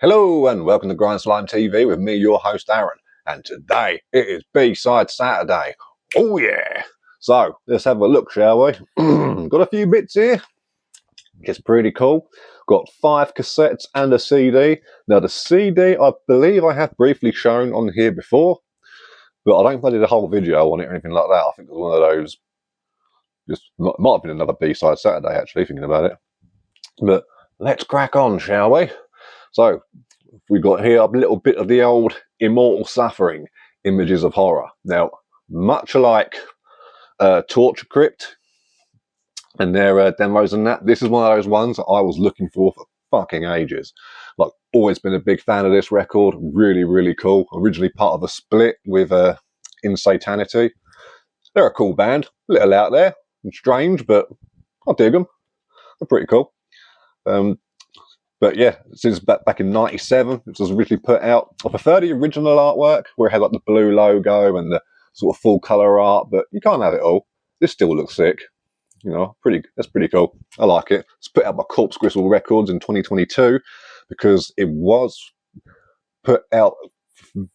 Hello and welcome to GrindslimeTV with me, your host Aaron. And today it is B-side Saturday. Oh yeah! So let's have a look, shall we? Got a few bits here. It's pretty cool. Got 5 cassettes and a CD. Now the CD, I believe I have briefly shown on here before, but I don't think I did a whole video on it or anything like that. I think it was one of those. Just might have been another B-side Saturday actually, thinking about it. But let's crack on, shall we? So we got here a little bit of the old Immortal Suffering, Images of Horror. Now, much like Torture Crypt and their demos and that, this is one of those ones that I was looking for fucking ages. Like, always been a big fan of this record. Really, really cool. Originally part of a split with Insanity. They're a cool band. A little out there and strange, but I dig them. They're pretty cool. But yeah, since back in '97, it was originally put out. I prefer the original artwork where it had like the blue logo and the sort of full color art, but you can't have it all. This still looks sick. You know, that's pretty cool. I like it. It's put out by Corpse Gristle Records in 2022 because it was put out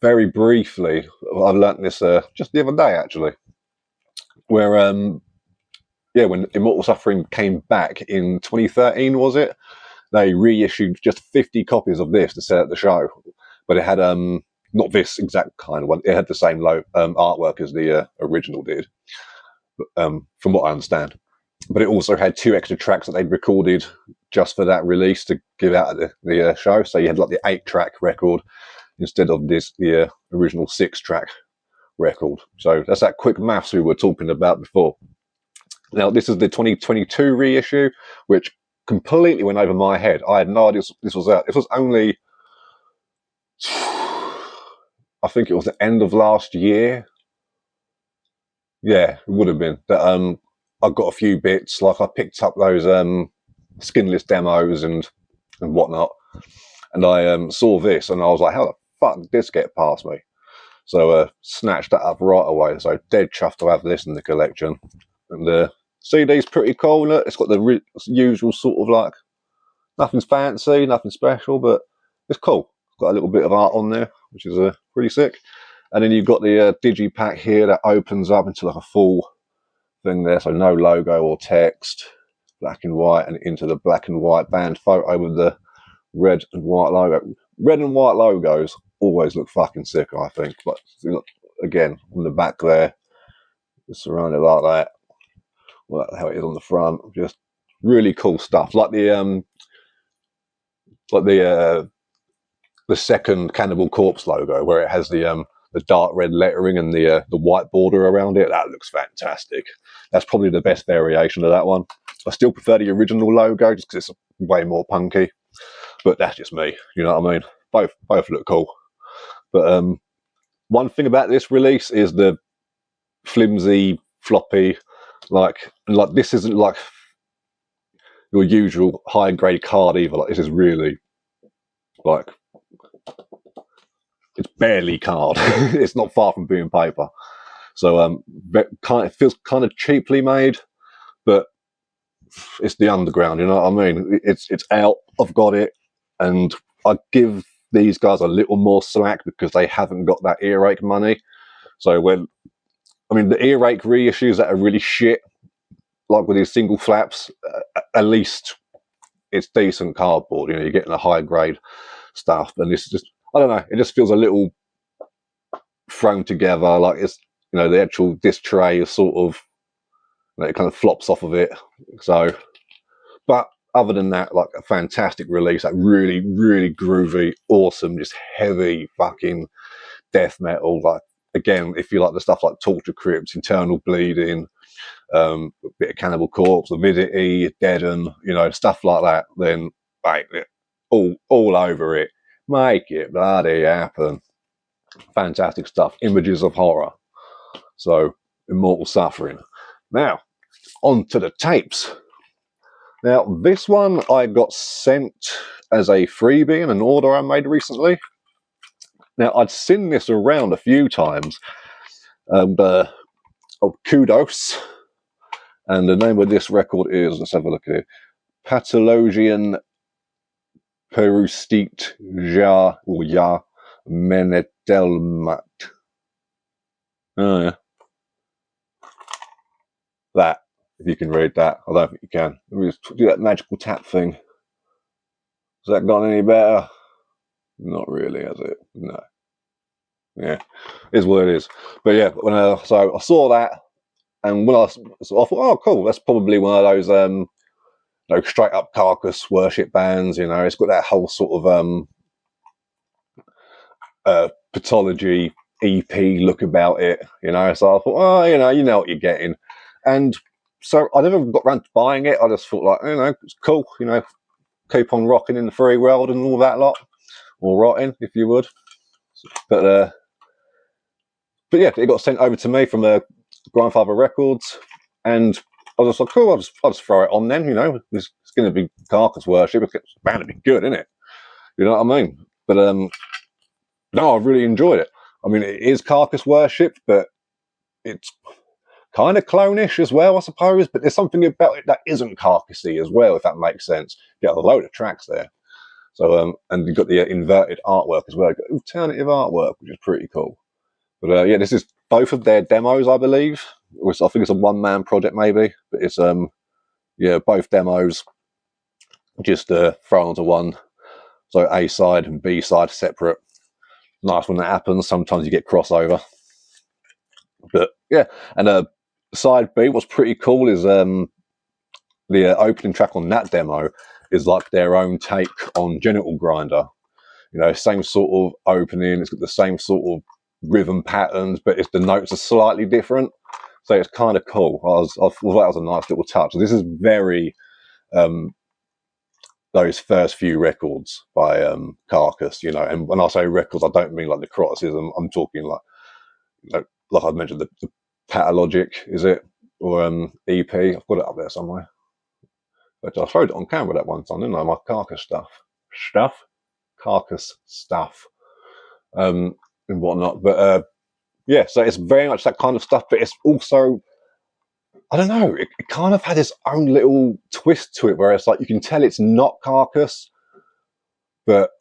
very briefly. I learnt this just the other day actually, where yeah, when Immortal Suffering came back in 2013, was it? They reissued just 50 copies of this to sell at the show, but it had not this exact kind of one. It had the same artwork as the original did, from what I understand. But it also had 2 extra tracks that they'd recorded just for that release to give out at the show. So you had like the 8-track record instead of the original 6-track record. So that's that quick maths we were talking about before. Now this is the 2022 reissue, which completely went over my head. I had no idea this was out. This was only, I think it was the end of last year. Yeah, it would have been. That I got a few bits, like I picked up those skinless demos and whatnot, and I saw this and I was like, how the fuck did this get past me? So snatched that up right away. So dead chuffed to have this in the collection. And the CD's pretty cool. Look, it's got the usual sort of like, nothing's fancy, nothing special, but it's cool. It's got a little bit of art on there, which is pretty sick. And then you've got the digipack here that opens up into like a full thing there, so no logo or text, black and white, and into the black and white band photo with the red and white logo. Red and white logos always look fucking sick, I think. But look, again, on the back there, it's surrounded like that. Well, how it is on the front, just really cool stuff. Like the second Cannibal Corpse logo, where it has the dark red lettering and the white border around it. That looks fantastic. That's probably the best variation of that one. I still prefer the original logo just because it's way more punky, but that's just me. You know what I mean? Both look cool. But one thing about this release is the flimsy, floppy. Like this isn't like your usual high grade card either. Like this is really like, it's barely card. It's not far from being paper. So it feels kind of cheaply made, but it's the underground. You know what I mean? It's out. I've got it, and I give these guys a little more slack because they haven't got that earache money. So the earache reissues that are really shit, like with these single flaps, at least it's decent cardboard. You know, you're getting a high grade stuff, and this just, I don't know, it just feels a little thrown together. Like it's, the actual disc tray is sort of, it kind of flops off of it. So, but other than that, like a fantastic release, like really, really groovy, awesome, just heavy fucking death metal. Like, again, if you like the stuff like Torture Crypt, Internal Bleeding, a bit of Cannibal Corpse, Avidity, Deaden, stuff like that, then mate, all over it. Make it bloody happen. Fantastic stuff. Images of Horror. So, Immortal Suffering. Now, on to the tapes. Now, this one I got sent as a freebie in an order I made recently. Now, I'd seen this around a few times. Kudos. And the name of this record is, let's have a look at it, Pathologian Perustit Ja or Ja Menetelmat. Oh yeah. That, if you can read that. I don't think you can. Let me just do that magical tap thing. Has that gone any better? Not really, has it? No. Yeah, is what it is. But yeah, so I saw that, and when I thought, oh, cool, that's probably one of those straight up carcass worship bands. You know, it's got that whole sort of pathology EP look about it. You know, so I thought, oh, you know what you're getting, and so I never got around to buying it. I just thought, like, it's cool. You know, keep on rocking in the free world and all that lot, or rotting if you would. But yeah, it got sent over to me from Grandfather Records, and I was just like, cool, I'll just throw it on then. You know, it's going to be carcass worship. It's bound to be good, isn't it? You know what I mean? But no, I really enjoyed it. I mean, it is carcass worship, but it's kind of clonish as well, I suppose. But there's something about it that isn't carcassy as well, if that makes sense. You got a load of tracks there. So and you've got the inverted artwork as well. You've got alternative artwork, which is pretty cool. But yeah, this is both of their demos, I believe. I think it's a one-man project, maybe. But it's yeah, both demos just thrown onto one. So A side and B side separate. Nice when that happens. Sometimes you get crossover. But yeah, and side B, what's pretty cool is the opening track on that demo is like their own take on Genital Grinder. You know, same sort of opening. It's got the same sort of rhythm patterns, but the notes are slightly different. So it's kind of cool. I thought that was a nice little touch. So this is very those first few records by Carcass, you know. And when I say records, I don't mean like the criticism. I'm talking like I mentioned, the Patalogic, is it? Or EP. I've got it up there somewhere. But I showed it on camera that one time, didn't I? My Carcass Carcass stuff. And whatnot. But yeah, so it's very much that kind of stuff, but it's also, I don't know, it kind of had its own little twist to it where it's like you can tell it's not Carcass, but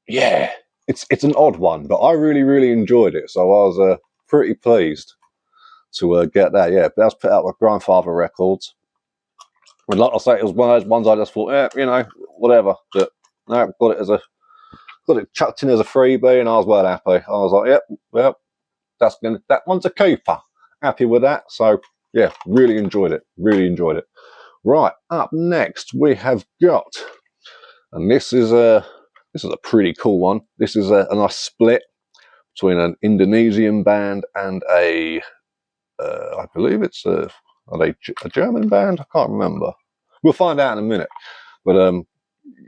yeah, it's an odd one, but I really, really enjoyed it. So I was pretty pleased to get that. Yeah, that was put out with Grandfather Records. And like I say, it was one of those ones I just thought, you know, whatever. But no, got it chucked in as a freebie, and I was well happy. I was like, yep, well, that one's a keeper. Happy with that. So yeah, really enjoyed it. Really enjoyed it. Right, up next we have got, and this is a pretty cool one. This is a nice split between an Indonesian band and I believe it's a German band. I can't remember. We'll find out in a minute. But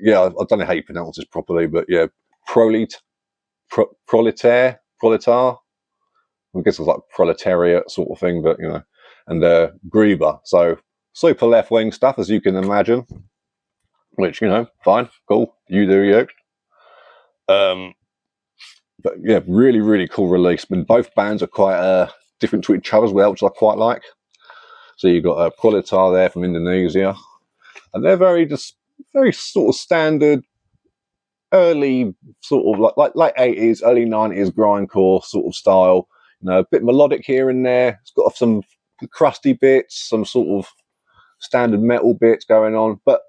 yeah, I don't know how you pronounce this properly, but yeah, Proletar. I guess it's like proletariat sort of thing, but you know, and Grieber. So super left wing stuff, as you can imagine. Which, you know, fine, cool, you do you. But yeah, really, really cool release. I mean, both bands are quite different to each other as well, which I quite like. So you've got Proletar there from Indonesia, and they're very sort of standard, early sort of like late 80s, early 90s grindcore sort of style. You know, a bit melodic here and there. It's got some crusty bits, some sort of standard metal bits going on, but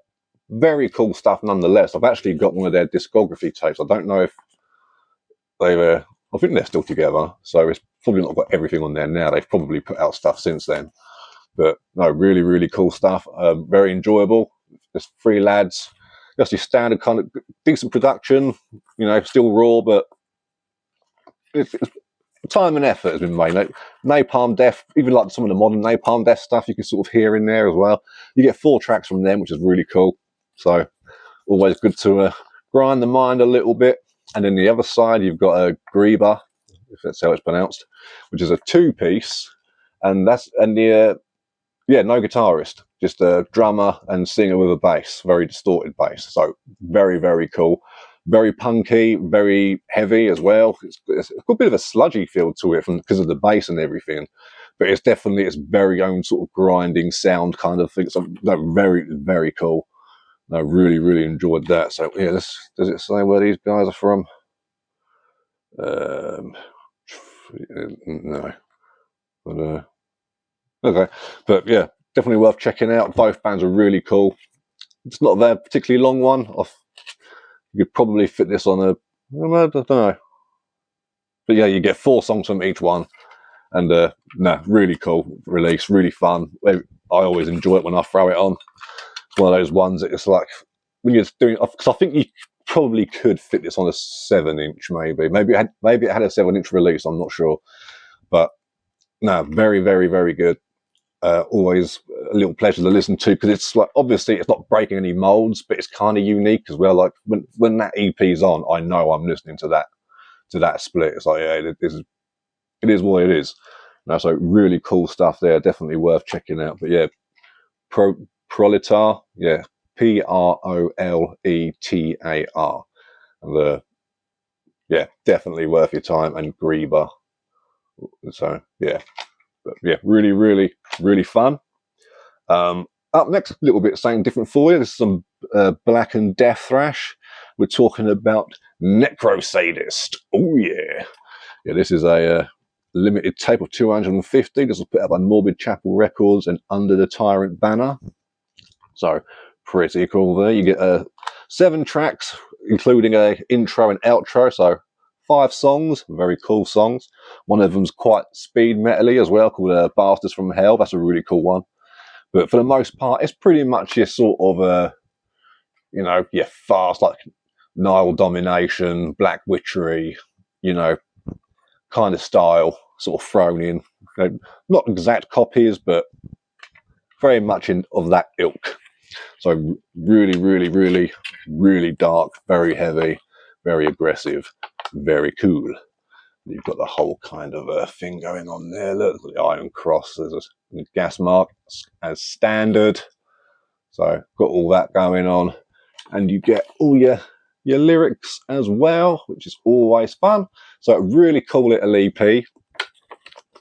very cool stuff nonetheless. I've actually got one of their discography tapes. I don't know if they've, I think they're still together, so it's probably not got everything on there now. They've probably put out stuff since then. But no, really, really cool stuff. Very enjoyable. There's three lads. Just your standard kind of decent production, you know, still raw, but it's time and effort has been made. Like Napalm Death, even like some of the modern Napalm Death stuff, you can sort of hear in there as well. You get 4 tracks from them, which is really cool. So always good to grind the mind a little bit. And then the other side, you've got a Grieber, if that's how it's pronounced, which is a 2-piece, and yeah, no guitarist, just a drummer and singer with a bass, very distorted bass. So very, very cool. Very punky, very heavy as well. It's got a bit of a sludgy feel to it because of the bass and everything. But it's definitely its very own sort of grinding sound kind of thing. So no, very, very cool. I really, really enjoyed that. So yeah, does it say where these guys are from? No, but okay, but yeah, definitely worth checking out. Both bands are really cool. It's not a particularly long one. You could probably fit this on I don't know, but yeah, you get 4 songs from each one, and really cool release, really fun. I always enjoy it when I throw it on. It's one of those ones that it's like when you're doing, because I think you probably could fit this on a 7-inch, maybe it had a 7-inch release. I'm not sure, but no, very, very, very good. Always a little pleasure to listen to, because it's like, obviously it's not breaking any molds, but it's kind of unique as well. Like when that EP's on, I know I'm listening to that split. It's like, yeah, it is what it is. So really cool stuff there. Definitely worth checking out. But yeah, Proletar, yeah, Proletar, and yeah, definitely worth your time. And Grieber. So yeah, but yeah, really, really, really fun. Up next, a little bit something different for you. This is some black and death thrash. We're talking about Necrosadist. Oh yeah, yeah. This is a limited tape of 250. This was put out by Morbid Chapel Records and under the Tyrant banner. So pretty cool there. You get 7 tracks, including a intro and outro. So 5 songs, very cool songs. One of them's quite speed metal-y as well, called Bastards from Hell. That's a really cool one. But for the most part, it's pretty much your sort of, your fast, like Nile Domination, Black Witchery, kind of style sort of thrown in. Not exact copies, but very much of that ilk. So really, really, really, really dark, very heavy, very aggressive, very cool. You've got the whole kind of thing going on there. Look, the Iron Cross, there's a gas mark as standard. So got all that going on, and you get all your lyrics as well, which is always fun. So a really cool little EP.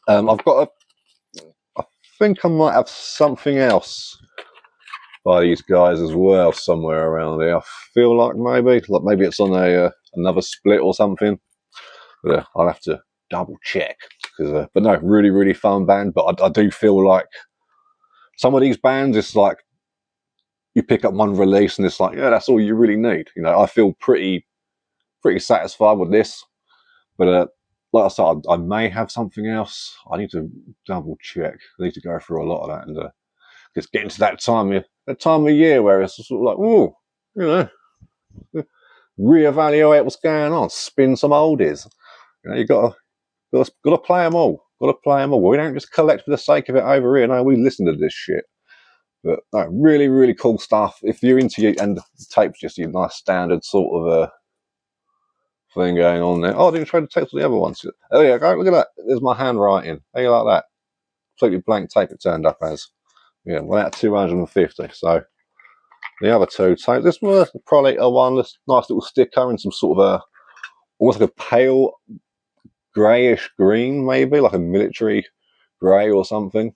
I think I might have something else by these guys as well somewhere around here. I feel like maybe it's on another split or something. But I'll have to double check. But no, really, really fun band. But I do feel like some of these bands, it's like you pick up one release and it's like, yeah, that's all you really need. I feel pretty satisfied with this. But like I said, I may have something else. I need to double check. I need to go through a lot of that, and it's getting to that time of year where it's sort of like, reevaluate what's going on, spin some oldies. You got to play them all. Got to play them all. We don't just collect for the sake of it over here. No, we listen to this shit. But no, really, really cool stuff. If you're into and the tape's just your nice standard sort of thing going on there. Oh, I didn't try to take the other ones. Oh yeah, go look at that. There's my handwriting. How you like that? Completely blank tape it turned up as. Yeah, well, at 250. So the other 2 tapes. This was probably one. This nice little sticker and some sort of almost like a pale greyish green, maybe like a military grey or something,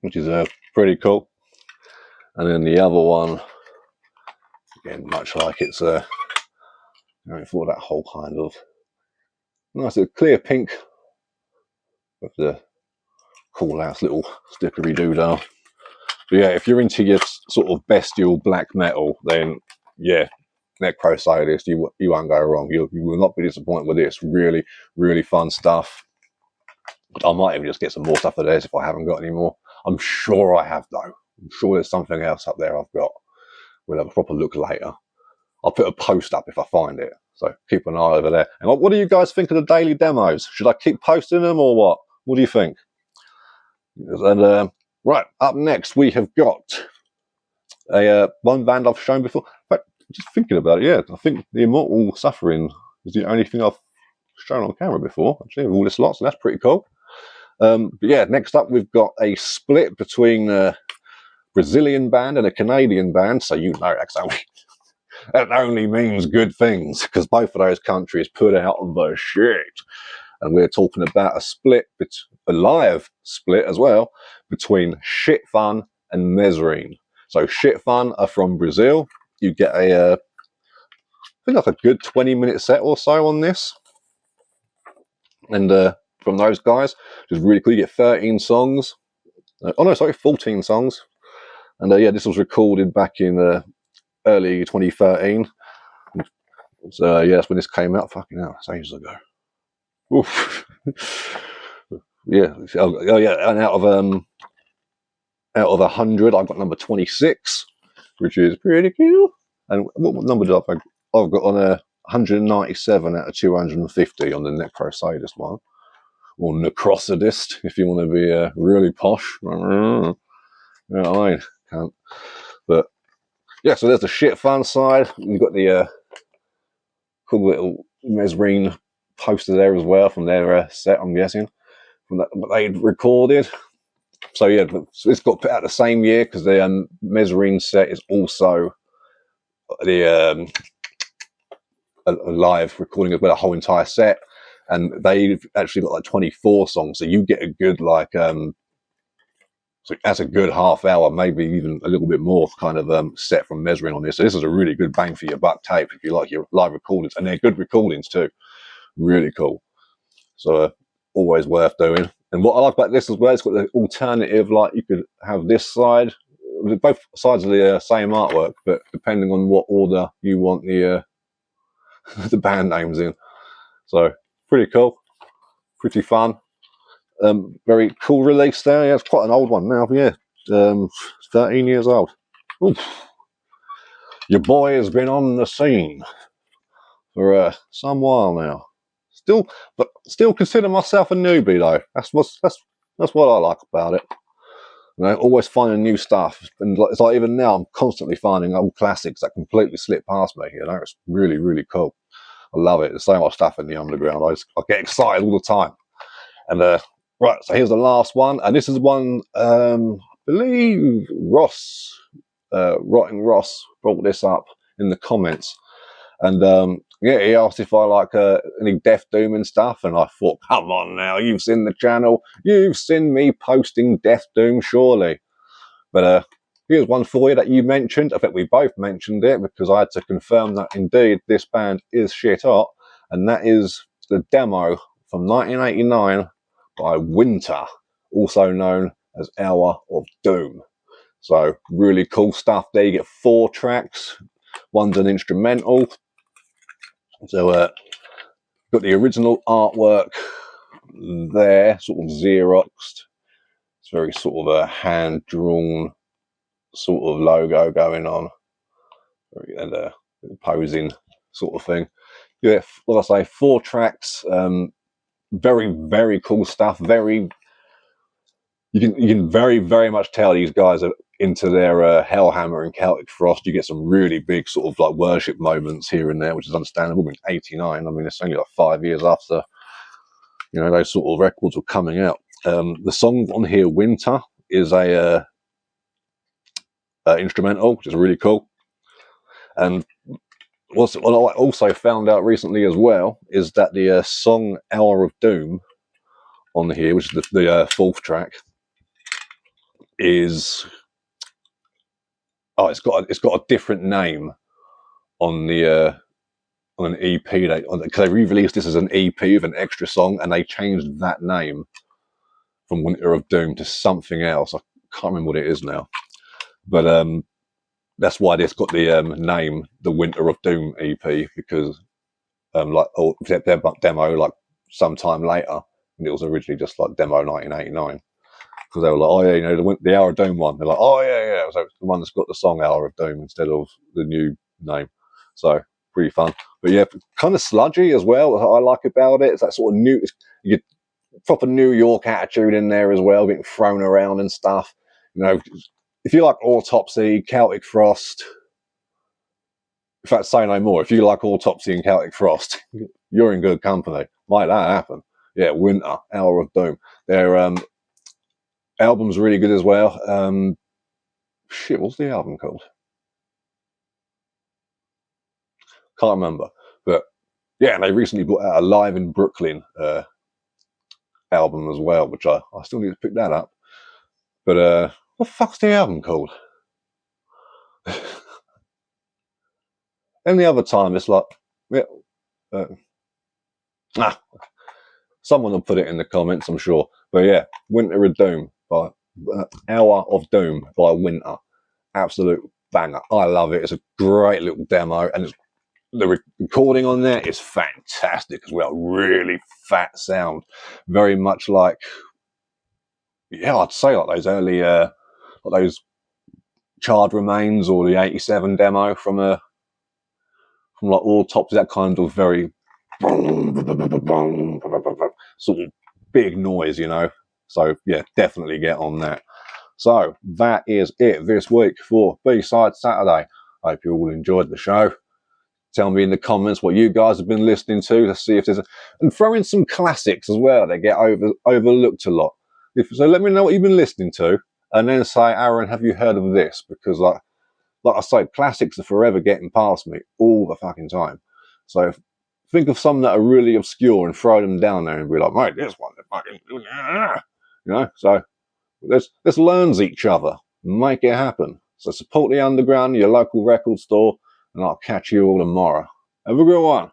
which is pretty cool. And then the other one, again, much like it's going for that whole kind of nice little clear pink with the cool ass little stickery doodah. But yeah, if you're into your sort of bestial black metal, then yeah, Necrosadist, you won't go wrong. You will not be disappointed with this. Really, really fun stuff. I might even just get some more stuff of theirs if I haven't got any more. I'm sure I have though. I'm sure there's something else up there I've got. We'll have a proper look later. I'll put a post up if I find it. So keep an eye over there. And what do you guys think of the daily demos? Should I keep posting them or what? What do you think? And right, up next we have got a one band I've shown before. In fact, just thinking about it, yeah, I think the Immortal Suffering is the only thing I've shown on camera before, actually, with all this lot, so that's pretty cool. But yeah, next up we've got a split between a Brazilian band and a Canadian band, so that only means good things, because both of those countries put out the shit. And we're talking about a live split as well, between Shit Fun and Mesrine. So Shit Fun are from Brazil. You get a, I think like a good 20-minute set or so on this. And from those guys, which is really cool. You get 13 songs. Oh no, sorry, 14 songs. And yeah, this was recorded back in early 2013. So yeah, that's when this came out. Fucking hell, that's ages ago. Oof. Yeah. Oh yeah, and out of 100, I got number 26, which is pretty cool. And what number did I think? I've got on 197 out of 250 on the Necrosadist one, or Necrosadist, if you want to be really posh. You know what I mean? Can't. But yeah, so there's the Shit Fun side. You've got the cool little Mesrine poster there as well from their set, I'm guessing, from that what they'd recorded. So yeah, it's got put out the same year because the Mesrine set is also the a live recording as well, a whole entire set, and they've actually got like 24 songs, so you get a good like so that's a good half hour, maybe even a little bit more kind of set from Mesrine on this. So this is a really good bang for your buck tape if you like your live recordings, and they're good recordings too. Really cool. So always worth doing. And what I like about this as well, it's got the alternative, like you could have this side, both sides of the same artwork, but depending on what order you want the the band names in. So pretty cool, pretty fun. Very cool release there. Yeah, it's quite an old one now. Yeah, 13 years old. Oof. Your boy has been on the scene for some while now. But still consider myself a newbie though. That's what I like about it. You know, always finding new stuff, and it's like even now I'm constantly finding old classics that completely slip past me. You know, it's really really cool. I love it. There's so much stuff in the underground. I get excited all the time. And right, so here's the last one, and this is one I believe Ross, Rotting Ross, brought this up in the comments, and yeah, he asked if I like any Death Doom and stuff, and I thought, come on now, you've seen the channel, you've seen me posting Death Doom, surely. But here's one for you that you mentioned. I think we both mentioned it because I had to confirm that indeed this band is shit hot, and that is the demo from 1989 by Winter, also known as Hour of Doom. So really cool stuff there. You get 4 tracks. One's an instrumental. So got the original artwork there, sort of Xeroxed. It's very sort of a hand-drawn sort of logo going on, and posing sort of thing. Yeah, like I say, 4 tracks. Very very cool stuff. You can very much tell these guys are into their Hellhammer and Celtic Frost. You get some really big sort of like worship moments here and there, which is understandable. In '89, I mean, it's only like 5 years after those sort of records were coming out. The song on here, Winter, is a instrumental, which is really cool. And what I also found out recently as well is that the song Hour of Doom on here, which is the 4th track, is it's got a different name on the on an EP. Because they re-released this as an EP with an extra song, and they changed that name from Winter of Doom to something else. I can't remember what it is now, but that's why this got the name the Winter of Doom EP, because their demo like sometime later, and it was originally just like demo 1989. Because they were like, oh yeah, the Hour of Doom one. They're like, oh yeah. So it's the one that's got the song Hour of Doom instead of the new name. So pretty fun. But yeah, kind of sludgy as well. What I like about it, it's that sort of you get proper New York attitude in there as well, getting thrown around and stuff. If you like Autopsy, Celtic Frost, in fact, say no more. If you like Autopsy and Celtic Frost, you're in good company. Might that happen? Yeah, Winter, Hour of Doom. Their album's really good as well. What's the album called? Can't remember. But yeah, and they recently brought out a Live in Brooklyn album as well, which I still need to pick that up. But what the fuck's the album called? Any other time, it's like, yeah, uh, ah, someone will put it in the comments, I'm sure. But yeah, Winter of Doom by Hour of Doom by Winter, absolute banger. I love it. It's a great little demo, and the recording on there is fantastic as well. Really fat sound, very much like, yeah, I'd say like those early, like those Charred Remains or the '87 demo from like All Tops. That kind of very sort of big noise, you know. So yeah, definitely get on that. So that is it this week for B-Side Saturday. I hope you all enjoyed the show. Tell me in the comments what you guys have been listening to. Let's see if there's and throw in some classics as well. They get overlooked a lot. So let me know what you've been listening to, and then say, Aaron, have you heard of this? Because like I say, classics are forever getting past me all the fucking time. So think of some that are really obscure and throw them down there and be like, mate, this one, fucking, you know. So let's learn each other, make it happen. So support the underground, your local record store, and I'll catch you all tomorrow. Have a good one.